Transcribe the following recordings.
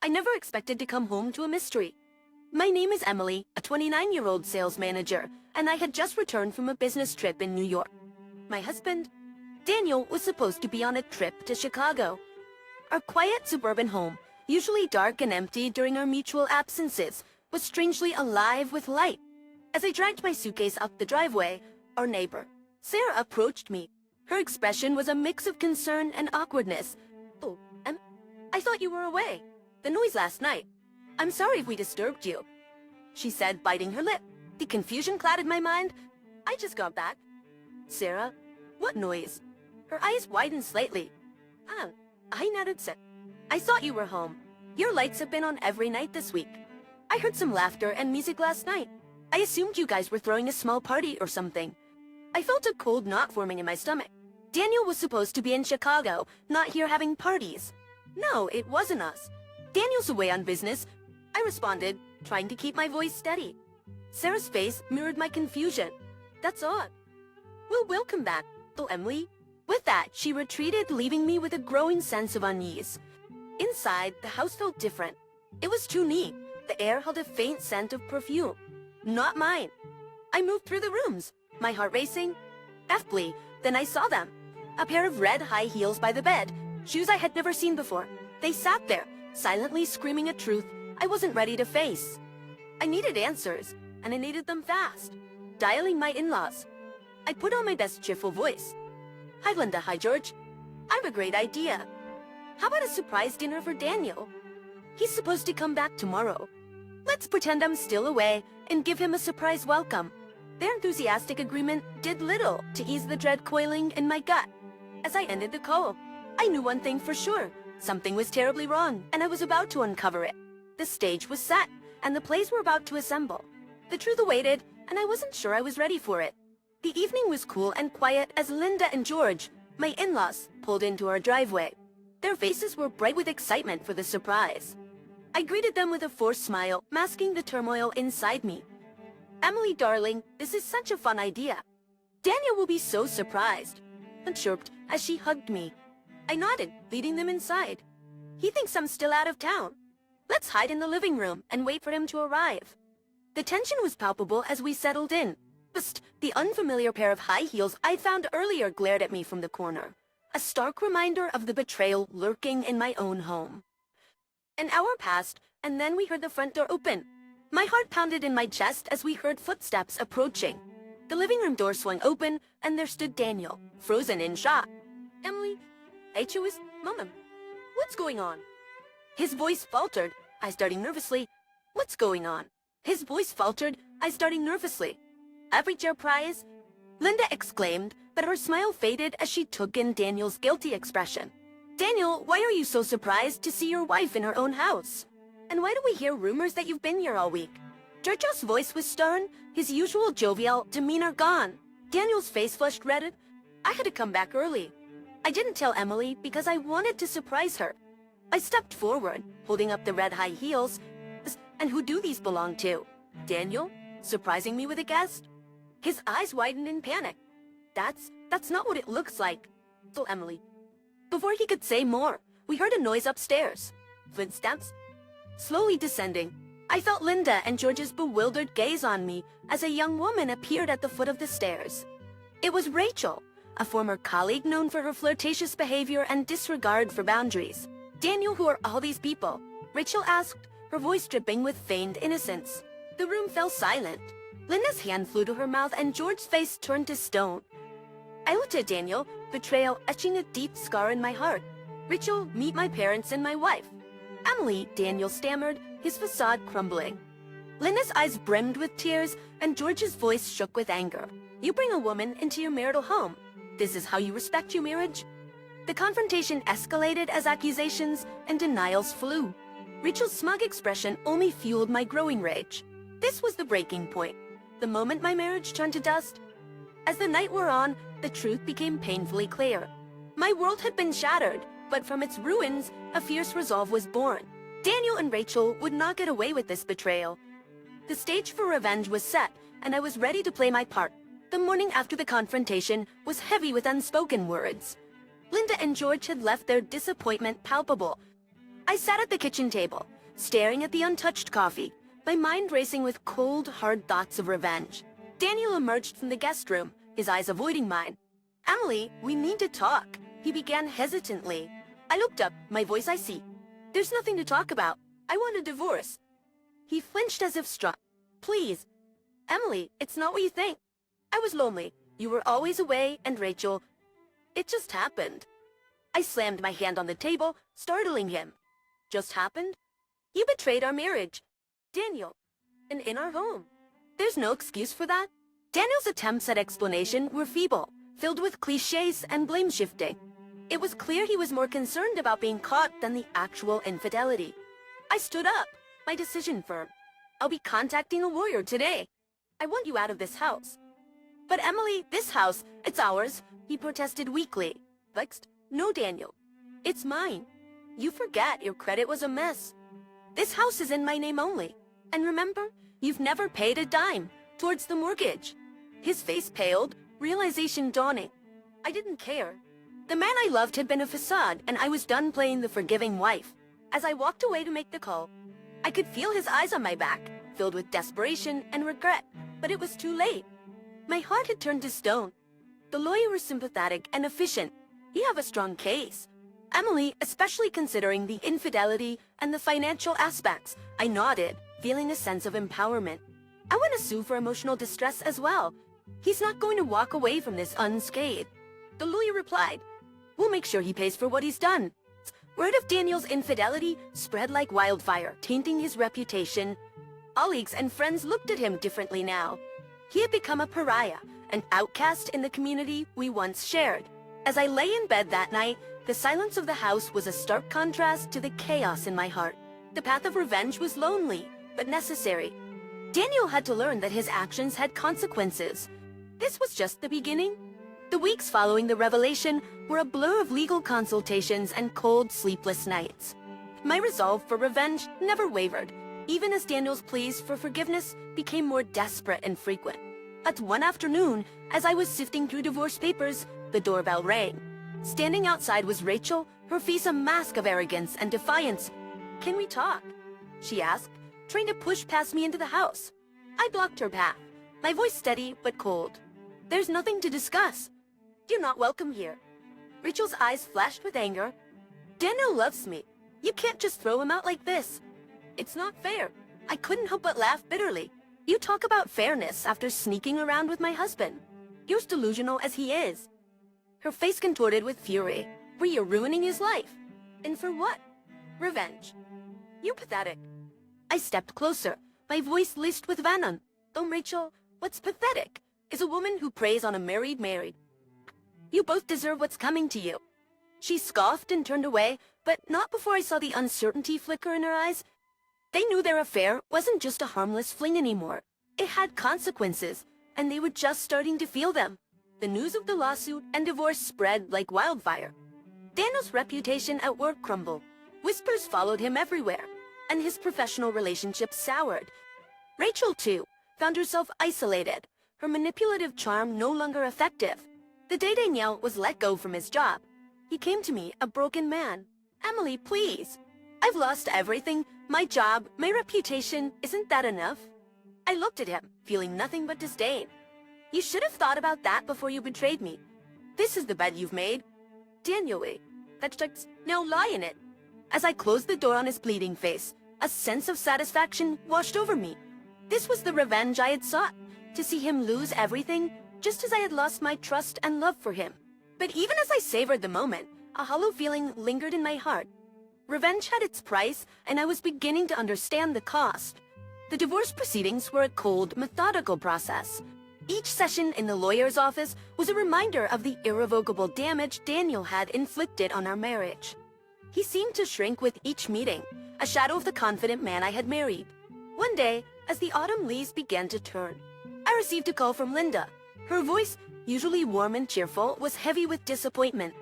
I never expected to come home to a mystery. My name is Emily, a 29-year-old sales manager, and I had just returned from a business trip in New York. My husband, Daniel, was supposed to be on a trip to Chicago. Our quiet suburban home, usually dark and empty during our mutual absences, was strangely alive with light. As I dragged my suitcase up the driveway, our neighbor, Sarah, approached me. Her expression was a mix of concern and awkwardness. "Oh, I thought you were away. The noise last night. I'm sorry if we disturbed you," she said, biting her lip. The confusion clouded my mind. "I just got back." "Sarah, what noise?" Her eyes widened slightly. I nodded. "I thought you were home. Your lights have been on every night this week. I heard some laughter and music last night. I assumed you guys were throwing a small party or something." I felt a cold knot forming in my stomach. Daniel was supposed to be in Chicago, not here having parties. "No, it wasn't us. Daniel's away on business," I responded, trying to keep my voice steady. Sarah's face mirrored my confusion. "That's odd." "Well, we'll come back, though, Emily." With that, she retreated, leaving me with a growing sense of unease. Inside, the house felt different. It was too neat. The air held a faint scent of perfume. Not mine. I moved through the rooms, my heart racing. Deftly, then I saw them. A pair of red high heels by the bed, shoes I had never seen before. They sat there, silently screaming a truth I wasn't ready to face. I needed answers, and I needed them fast. Dialing my in-laws. I put on my best cheerful voice. "Hi, Linda. Hi, George. I have a great idea. How about a surprise dinner for Daniel? He's supposed to come back tomorrow. Let's pretend I'm still away and give him a surprise welcome." Their enthusiastic agreement did little to ease the dread coiling in my gut. As I ended the call, I knew one thing for sure. Something was terribly wrong, and I was about to uncover it. The stage was set, and the plays were about to assemble. The truth awaited, and I wasn't sure I was ready for it. The evening was cool and quiet as Linda and George, my in-laws, pulled into our driveway. Their faces were bright with excitement for the surprise. I greeted them with a forced smile, masking the turmoil inside me. "Emily, darling, this is such a fun idea. Daniel will be so surprised," and chirped as she hugged me. I nodded, leading them inside. "He thinks I'm still out of town. Let's hide in the living room and wait for him to arrive." The tension was palpable as we settled in. Just the unfamiliar pair of high heels I'd found earlier glared at me from the corner, a stark reminder of the betrayal lurking in my own home. An hour passed, and then we heard the front door open. My heart pounded in my chest as we heard footsteps approaching. The living room door swung open, and there stood Daniel, frozen in shock. "Emily," I chose, "Mom, what's going on?" His voice faltered, I starting nervously. "What's going on?" His voice faltered, I starting nervously. "I've reached your prize," Linda exclaimed, but her smile faded as she took in Daniel's guilty expression. "Daniel, why are you so surprised to see your wife in her own house? And why do we hear rumors that you've been here all week?" George's voice was stern, his usual jovial demeanor gone. Daniel's face flushed red. "I had to come back early. I didn't tell Emily because I wanted to surprise her." I stepped forward, holding up the red high heels. "And who do these belong to? Daniel? Surprising me with a guest?" His eyes widened in panic. That's not what it looks like," told Emily. Before he could say more, we heard a noise upstairs. Footsteps. Slowly descending, I felt Linda and George's bewildered gaze on me as a young woman appeared at the foot of the stairs. It was Rachel, a former colleague known for her flirtatious behavior and disregard for boundaries. "Daniel, who are all these people?" Rachel asked, her voice dripping with feigned innocence. The room fell silent. Linda's hand flew to her mouth and George's face turned to stone. I looked at Daniel, betrayal etching a deep scar in my heart. "Rachel, meet my parents and my wife." "Emily," Daniel stammered, his facade crumbling. Linda's eyes brimmed with tears and George's voice shook with anger. "You bring a woman into your marital home. This is how you respect your marriage?" The confrontation escalated as accusations and denials flew. Rachel's smug expression only fueled my growing rage. This was the breaking point, the moment my marriage turned to dust. As the night wore on, the truth became painfully clear. My world had been shattered, but from its ruins, a fierce resolve was born. Daniel and Rachel would not get away with this betrayal. The stage for revenge was set, and I was ready to play my part. The morning after the confrontation was heavy with unspoken words. Linda and George had left their disappointment palpable. I sat at the kitchen table, staring at the untouched coffee, my mind racing with cold, hard thoughts of revenge. Daniel emerged from the guest room, his eyes avoiding mine. "Emily, we need to talk," he began hesitantly. I looked up, my voice icy. "There's nothing to talk about. I want a divorce." He flinched as if struck. "Please." "Emily, it's not what you think. I was lonely. You were always away, and Rachel... It just happened." I slammed my hand on the table, startling him. "Just happened? You betrayed our marriage, Daniel, and in our home. There's no excuse for that." Daniel's attempts at explanation were feeble, filled with cliches and blame-shifting. It was clear he was more concerned about being caught than the actual infidelity. I stood up, my decision firm. "I'll be contacting a lawyer today. I want you out of this house." "But Emily, this house, it's ours," he protested weakly. Vexed, "No, Daniel. It's mine. You forget your credit was a mess. This house is in my name only. And remember, you've never paid a dime towards the mortgage." His face paled, realization dawning. I didn't care. The man I loved had been a facade, and I was done playing the forgiving wife. As I walked away to make the call, I could feel his eyes on my back, filled with desperation and regret, but it was too late. My heart had turned to stone. The lawyer was sympathetic and efficient. He had a strong case. Emily, especially considering the infidelity and the financial aspects. I nodded, feeling a sense of empowerment. I want to sue for emotional distress as well. He's not going to walk away from this unscathed. The lawyer replied, "We'll make sure he pays for what he's done." Word of Daniel's infidelity spread like wildfire, tainting his reputation. Colleagues and friends looked at him differently now. He had become a pariah, an outcast in the community we once shared. As I lay in bed that night, the silence of the house was a stark contrast to the chaos in my heart. The path of revenge was lonely, but necessary. Daniel had to learn that his actions had consequences. This was just the beginning. The weeks following the revelation were a blur of legal consultations and cold, sleepless nights. My resolve for revenge never wavered, even as Daniel's pleas for forgiveness became more desperate and frequent. But one afternoon, as I was sifting through divorce papers, the doorbell rang. Standing outside was Rachel, her face a mask of arrogance and defiance. "Can we talk?" she asked, trying to push past me into the house. I blocked her path, my voice steady but cold. "There's nothing to discuss. You're not welcome here." Rachel's eyes flashed with anger. "Daniel loves me. You can't just throw him out like this. It's not fair." I couldn't help but laugh bitterly. "You talk about fairness after sneaking around with my husband. You're as delusional as he is." Her face contorted with fury. "You're ruining his life. And for what? Revenge. You pathetic." I stepped closer, my voice laced with venom. "Oh, Rachel, what's pathetic is a woman who preys on a married. You both deserve what's coming to you." She scoffed and turned away, but not before I saw the uncertainty flicker in her eyes. They knew their affair wasn't just a harmless fling anymore. It had consequences, and they were just starting to feel them. The news of the lawsuit and divorce spread like wildfire. Daniel's reputation at work crumbled. Whispers followed him everywhere, and his professional relationships soured. Rachel, too, found herself isolated, her manipulative charm no longer effective. The day Daniel was let go from his job, he came to me, a broken man. "Emily, please. I've lost everything. My job, my reputation. Isn't that enough?" I looked at him, feeling nothing but disdain. "You should have thought about that before you betrayed me. This is the bed you've made. Daniel, that's now lie in it." As I closed the door on his bleeding face, a sense of satisfaction washed over me. This was the revenge I had sought, to see him lose everything, just as I had lost my trust and love for him. But even as I savored the moment, a hollow feeling lingered in my heart. Revenge had its price, and I was beginning to understand the cost. The divorce proceedings were a cold, methodical process. Each session in the lawyer's office was a reminder of the irrevocable damage Daniel had inflicted on our marriage. He seemed to shrink with each meeting, a shadow of the confident man I had married. One day, as the autumn leaves began to turn, I received a call from Linda. Her voice, usually warm and cheerful, was heavy with disappointment.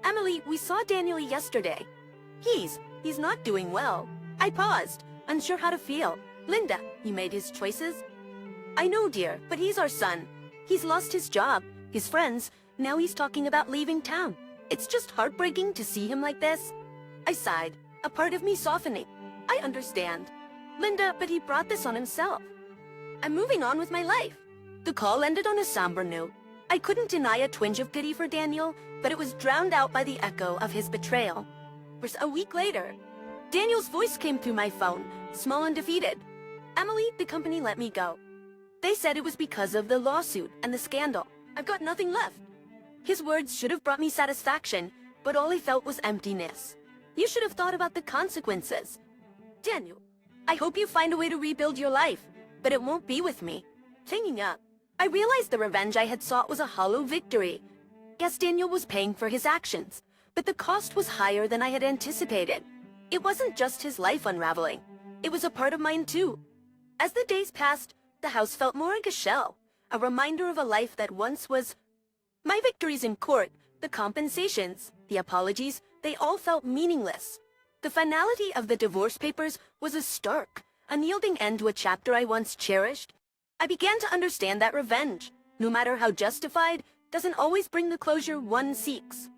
"Emily, we saw Daniel yesterday. He's not doing well." I paused, unsure how to feel. "Linda, he made his choices." "I know, dear, but he's our son. He's lost his job, his friends. Now he's talking about leaving town. It's just heartbreaking to see him like this." I sighed. a part of me softening. I understand. Linda, but he brought this on himself. I'm moving on with my life. The call ended on a somber note. I couldn't deny a twinge of pity for Daniel, but it was drowned out by the echo of his betrayal. A week later, Daniel's voice came through my phone, small and defeated. Emily, the company let me go. They said it was because of the lawsuit and the scandal. I've got nothing left. His words should have brought me satisfaction, but all I felt was emptiness. You should have thought about the consequences. Daniel, I hope you find a way to rebuild your life, but it won't be with me. Hanging up, I realized the revenge I had sought was a hollow victory. Yes, Daniel was paying for his actions, but the cost was higher than I had anticipated. It wasn't just his life unraveling. It was a part of mine too. As the days passed, the house felt more like a shell, a reminder of a life that once was. My victories in court, the compensations, the apologies, they all felt meaningless. The finality of the divorce papers was a stark, unyielding end to a chapter I once cherished. I began to understand that revenge, no matter how justified, doesn't always bring the closure one seeks.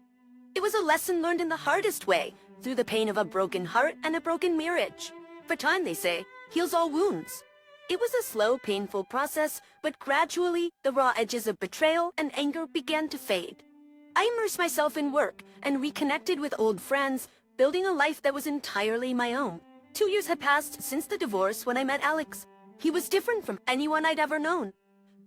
It was a lesson learned in the hardest way, through the pain of a broken heart and a broken marriage. For time, they say, heals all wounds. It was a slow, painful process, but gradually, the raw edges of betrayal and anger began to fade. I immersed myself in work and reconnected with old friends, building a life that was entirely my own. 2 years had passed since the divorce when I met Alex. He was different from anyone I'd ever known.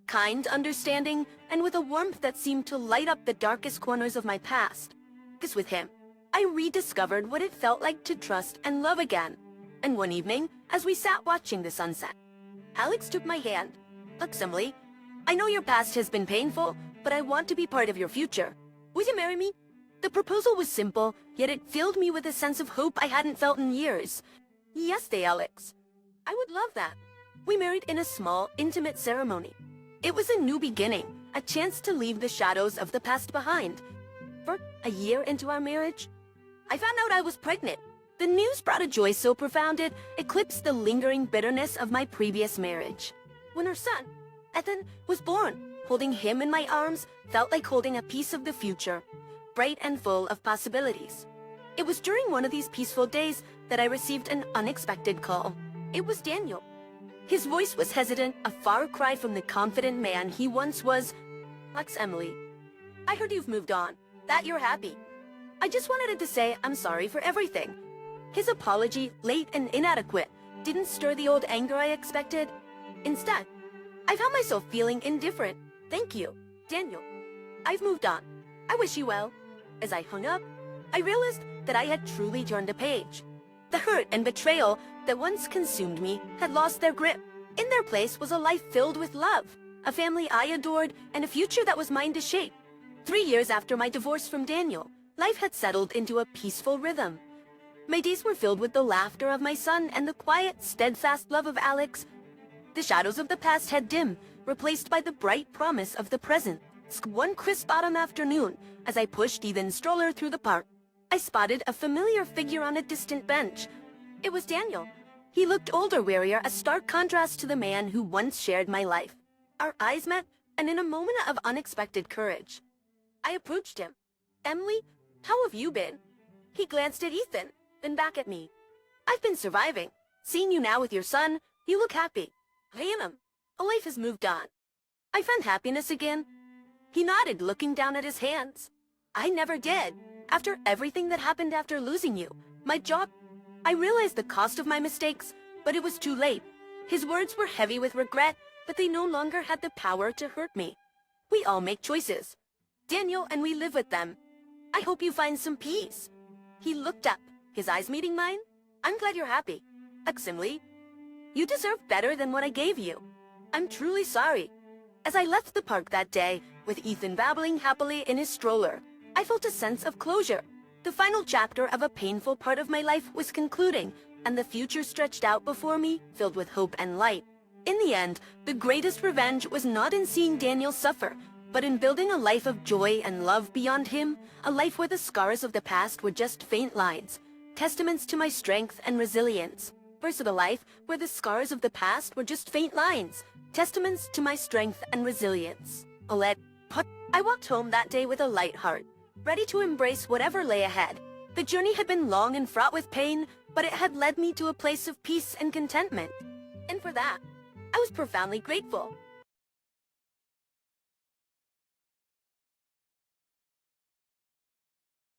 Kind, understanding, and with a warmth that seemed to light up the darkest corners of my past. Because with him, I rediscovered what it felt like to trust and love again. And one evening, as we sat watching the sunset, Alex took my hand. Look, Emily, I know your past has been painful, but I want to be part of your future. Will you marry me? The proposal was simple, yet it filled me with a sense of hope I hadn't felt in years. Yes, Alex. I would love that. We married in a small, intimate ceremony. It was a new beginning, a chance to leave the shadows of the past behind. For a year into our marriage, I found out I was pregnant. The news brought a joy so profound it eclipsed the lingering bitterness of my previous marriage. When our son, Ethan, was born, holding him in my arms felt like holding a piece of the future, bright and full of possibilities. It was during one of these peaceful days that I received an unexpected call. It was Daniel. His voice was hesitant, a far cry from the confident man he once was. Emily, I heard you've moved on, that you're happy. I just wanted to say I'm sorry for everything. His apology, late and inadequate, didn't stir the old anger I expected. Instead, I found myself feeling indifferent. Thank you, Daniel. I've moved on. I wish you well. As I hung up, I realized that I had truly turned a page. The hurt and betrayal that once consumed me had lost their grip. In their place was a life filled with love, a family I adored, and a future that was mine to shape. 3 years after my divorce from Daniel, life had settled into a peaceful rhythm. My days were filled with the laughter of my son and the quiet, steadfast love of Alex. The shadows of the past had dimmed, replaced by the bright promise of the present. One crisp autumn afternoon, as I pushed Ethan's stroller through the park, I spotted a familiar figure on a distant bench. It was Daniel. He looked older, wearier, a stark contrast to the man who once shared my life. Our eyes met, and in a moment of unexpected courage, I approached him. Emily, how have you been? He glanced at Ethan, then back at me. I've been surviving. Seeing you now with your son, you look happy. I am. A life has moved on. I found happiness again. He nodded, looking down at his hands. I never did. After everything that happened after losing you, my job, I realized the cost of my mistakes, but it was too late. His words were heavy with regret, but they no longer had the power to hurt me. We all make choices, Daniel, and we live with them. I hope you find some peace. He looked up, his eyes meeting mine. I'm glad you're happy. Emily, you deserve better than what I gave you. I'm truly sorry. As I left the park that day, with Ethan babbling happily in his stroller, I felt a sense of closure. The final chapter of a painful part of my life was concluding, and the future stretched out before me, filled with hope and light. In the end, the greatest revenge was not in seeing Daniel suffer, but in building a life of joy and love beyond him, a life where the scars of the past were just faint lines, testaments to my strength and resilience. Versus a life where the scars of the past were just faint lines, testaments to my strength and resilience. I walked home that day with a light heart, ready to embrace whatever lay ahead. The journey had been long and fraught with pain, but it had led me to a place of peace and contentment. And for that, I was profoundly grateful.